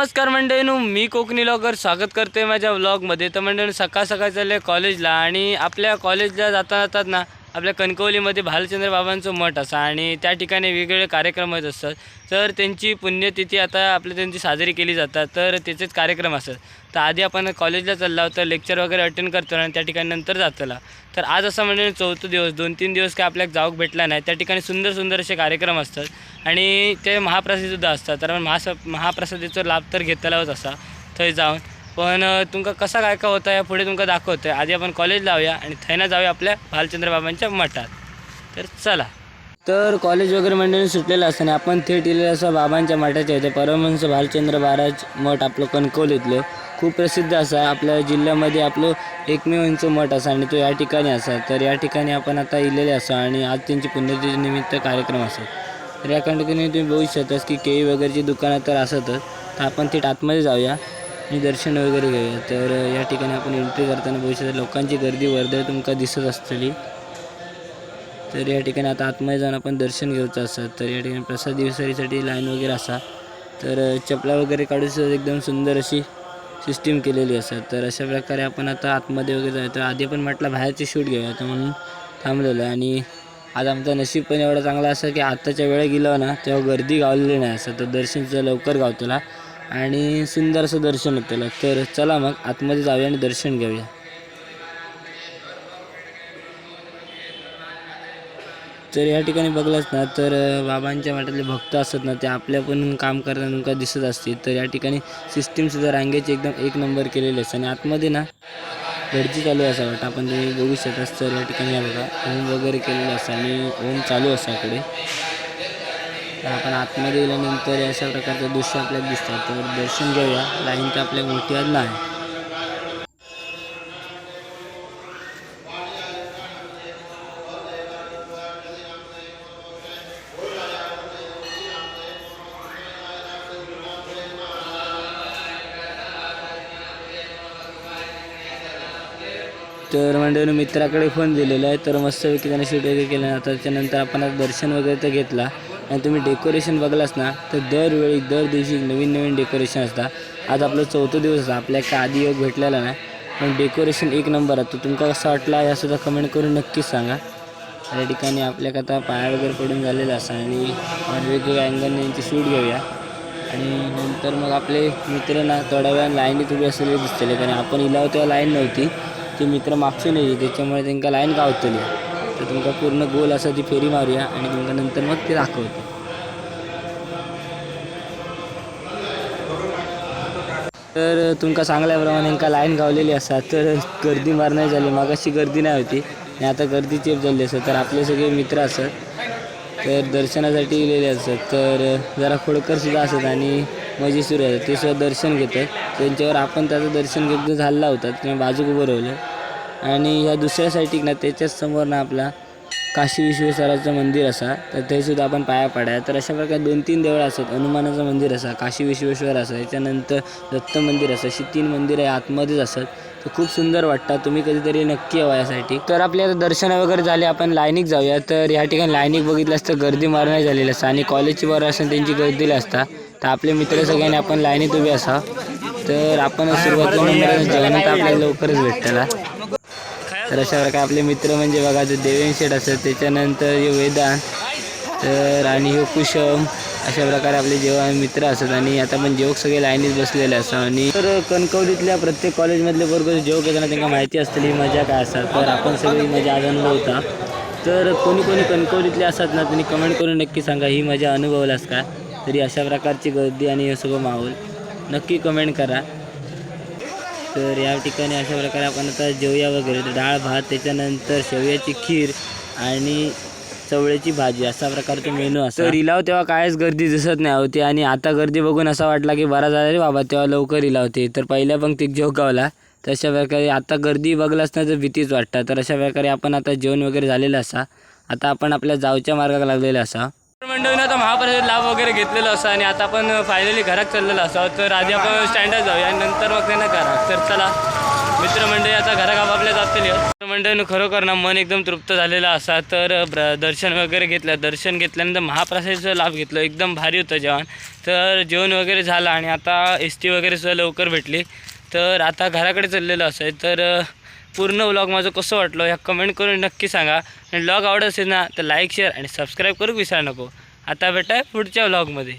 नमस्कार मंडळींनो, मी कोकणी ब्लॉगर स्वागत करते माझ्या व्लॉगमध्ये। तर मंडळींनो, सकाळ सकाळ चालले कॉलेजला आणि आपल्या कॉलेजला जातात ना आपल्या कणकवलीमध्ये भालचंद्र बाबांचं मठ असा आणि त्या ठिकाणी वेगवेगळे कार्यक्रम होत असतात। तर त्यांची पुण्यतिथी आता त्यांची साजरी केली जातात, तर त्याचेच कार्यक्रम असतात। तर आधी आपण कॉलेजला चाललो तर लेक्चर वगैरे अटेंड करतो आणि त्या ठिकाणी नंतर जातला। तर आज असं म्हणजे चौथा दिवस 2-3 दिवस काय आपल्याला जाऊक भेटला नाही। त्या ठिकाणी सुंदर सुंदर असे कार्यक्रम असतात आणि ते महाप्रसादसुद्धा असतात। तर महाप्रसादीचा लाभ तर घेतलाच असा थंय जाऊन। पण तुमका कसा काय काय होता या पुढे तुमका दाखवतोय। आधी आपण कॉलेज लावूया आणि थैना जाऊया आपल्या भालचंद्र बाबांच्या मठात। तर चला। तर कॉलेज वगैरे मंडळी सुटलेलं असताना आपण थेट इलेलं असं बाबांच्या मठाचे होते। परमहंस भालचंद्र महाराज मठ आपलं कणकवलीतलं खूप प्रसिद्ध असा आपल्या जिल्ह्यामध्ये आपलं एकमेव मठ असा आणि तो या ठिकाणी असा। तर या ठिकाणी आपण आता इलेले असा आणि आज त्यांची पुण्यतिथी निमित्त कार्यक्रम असतात। तर या ठिकाणी तुम्ही बघू शकता की केळी वगैरेची दुकानं तर असतच। तर आपण थेट आतमध्ये जाऊया आणि दर्शन वगैरे घेऊया। तर या ठिकाणी आपण एंट्री करताना बघू शकता लोकांची गर्दी वर्दळ तुमका दिसत असतली। तर या ठिकाणी आता आतमध्ये जाऊन आपण दर्शन घेऊचं असतात। तर या ठिकाणी प्रसाद विसरीसाठी लाईन वगैरे असा। तर चपला वगैरे काढून एकदम सुंदर अशी सिस्टीम केलेली असतात। तर अशा प्रकारे आपण आता आतमध्ये वगैरे जायचं। आधी आपण म्हटलं बाहेरची शूट घेऊया तर म्हणून थांबलेलं आहे आणि आज आमचा नशीब पण एवढा चांगला असं की आत्ताच्या वेळेला गेलो ना तेव्हा गर्दी गावलेली नाही असं। तर दर्शनचं लवकर गावतला आणि सुंदर असं दर्शन होतं। तर चला मग आतमध्ये जाऊया आणि दर्शन घेऊया। तर या ठिकाणी बघलाच ना तर बाबांच्या मठातले भक्त असतात ना ते आपल्या पण काम करताना तुमका दिसत असतील। तर या ठिकाणी सिस्टीमसुद्धा रांगेची एकदम एक नंबर केलेली असते आणि आतमध्ये ना गर्दी चालू असा वाटतं आपण ते बघू शकता। तर या ठिकाणी बघा ओम वगैरे केलेलं असतं आणि ओम चालू असा इकडे। तर आपण आतमध्ये गेल्यानंतर अशा प्रकारचं दृश्य आपल्याला दिसतात। तर दर्शन घेऊया। लाईन तर आपल्या मोठी आज नाही। तर मंडळी मित्राकडे फोन दिलेला आहे तर मस्तपैकी त्याने शूट वगैरे केलं ना। त्याच्यानंतर आपण दर्शन वगैरे तर घेतला आणि तुम्ही डेकोरेशन बघलास ना तर दरवेळी दर दिवशी नवीन नवीन डेकोरेशन असतात। आज आपलं चौथा दिवस असा आपल्या का आधी योग भेटलेला नाही पण डेकोरेशन एक नंबर आहे। तुमका कसा वाटला यासुद्धा कमेंट करून नक्कीच सांगा। या ठिकाणी आपल्याला आता पाया वगैरे पडून झालेला असा आणि वेगवेगळ्या अँगलने यांची शूट घेऊया आणि नंतर मग आपले मित्र ना थोड्या वेळाने लाईनीत उभे असलेले दिसतले कारण आपण इलाव तेव्हा लाईन नव्हती। ते मित्र मागचे नाही त्याच्यामुळे त्यांना लाईन गावतली। तर तुमका पूर्ण गोल असं ती फेरी मारूया आणि तुमका नंतर मग ते दाखवतो। तर तुमका सांगल्याप्रमाणे त्यांना लाईन गावलेली असतात। तर गर्दी मारण्यात झाली मागाशी गर्दी नाही होती आणि आता गर्दी चेप झाली असतात। तर आपले सगळे मित्र असतात तर दर्शनासाठी गेलेले असतात। तर जरा खोडकरसुद्धा असतात आणि मजे सुरू आहेत ते सुद्धा दर्शन घेतात। त्यांच्यावर आपण त्याचं दर्शन घेत झाला होता किंवा बाजूक उभं राहिलं आणि ह्या दुसऱ्या साईडीक ना त्याच्याच समोर ना आपला काशी विश्वेश्वराचं मंदिर असा। तर ते सुद्धा आपण पाया पडाय। तर अशा प्रकारे 2-3 देवळं असतात। हनुमानाचं मंदिर असा, काशी विश्वेश्वर असं, याच्यानंतर दत्त मंदिर असं, अशी 3 मंदिरं आहे आतमध्येच असतात। तर खूप सुंदर वाटतात तुम्ही कधीतरी नक्की यावं यासाठी। तर आपल्या दर्शन वगैरे झाले आपण लाईनीक जाऊया। तर या ठिकाणी लाईनीक बघितलं तर गर्दी मारण्यात झालेली असतं आणि कॉलेजची बरं असेल त्यांची गर्दीली असतात। तर आपले मित्र सगळ्यांनी आपण लाईनीत उभे असा। तर आपण सुरुवातीला नंबर जेवण तर आपल्याला लवकरच भेटला। तर अशा प्रकारे आपले मित्र म्हणजे बघा ते देवेन शेठ असतात, त्याच्यानंतर हे वेदांत तर आणि हे कुशम, अशा प्रकारे आपले जेव्हा मित्र असतात आणि आता पण जेवक सगळे लाईनीत बसलेले असतात। आणि तर कणकवलीतल्या प्रत्येक कॉलेजमधले वर्ग जेवक येताना त्यांना माहिती असतली मजा काय असतात। तर आपण सगळी मजा आज अनुभवता। तर कोणी कोणी कणकवलीतले असतात ना त्यांनी कमेंट करून नक्की सांगा ही मजा अनुभवलास का। तरी अशा प्रकारची गर्दी आणि हे सगळं माहोल नक्की कमेंट करा। तर या ठिकाणी अशा प्रकारे आपण आता जेवूया वगैरे तर डाळ भात त्याच्यानंतर शेवयाची खीर आणि चवळ्याची भाजी असा प्रकारचा मेनू असा। तर इलाव तेव्हा कायच गर्दी दिसत नाही होती आणि आता गर्दी बघून असा वाटला की बरा झाला रे बाबा तेव्हा लवकर इलावते। तर पहिल्या पंक्तीत जेव गावला तर अशा प्रकारे आता गर्दी बघलाच ना तर भीतीच वाटतं। तर अशा प्रकारे आपण आता जेवण वगैरे झालेलं असा। आता आपण आपल्या जावच्या मार्गाला लागलेला असा। मंडळीनं आता महाप्रसाद लाभ वगैरे घेतलेला असा आणि आता आपण फायनली घरात चाललेलो असा। तर आधी आपण स्टँडवर जाऊया आणि नंतर मग त्यांना करा। तर चला। मित्रमंडळी आता घरा आपापल्या जातील. मित्रमंडळीनं खरोखर ना मन एकदम तृप्त झालेला असा. तर दर्शन वगैरे घेतलं. दर्शन घेतल्यानंतर महाप्रसादाचा लाभ घेतला. एकदम भारी होतं जेवण. तर जेवण वगैरे झालं आणि आता एस टी वगैरे सुद्धा लवकर भेटली. तर आता घराकडे चाललेलं असं आहे. तर पूर्ण व्लॉग माझं कसं वाटलं ह्या कमेंट करून नक्की सांगा. आणि व्लॉग आवडत असेल ना तर लाईक शेअर आणि सबस्क्राईब करू विसरू नको. आता भेटाय पुढच्या व्लॉगमध्ये.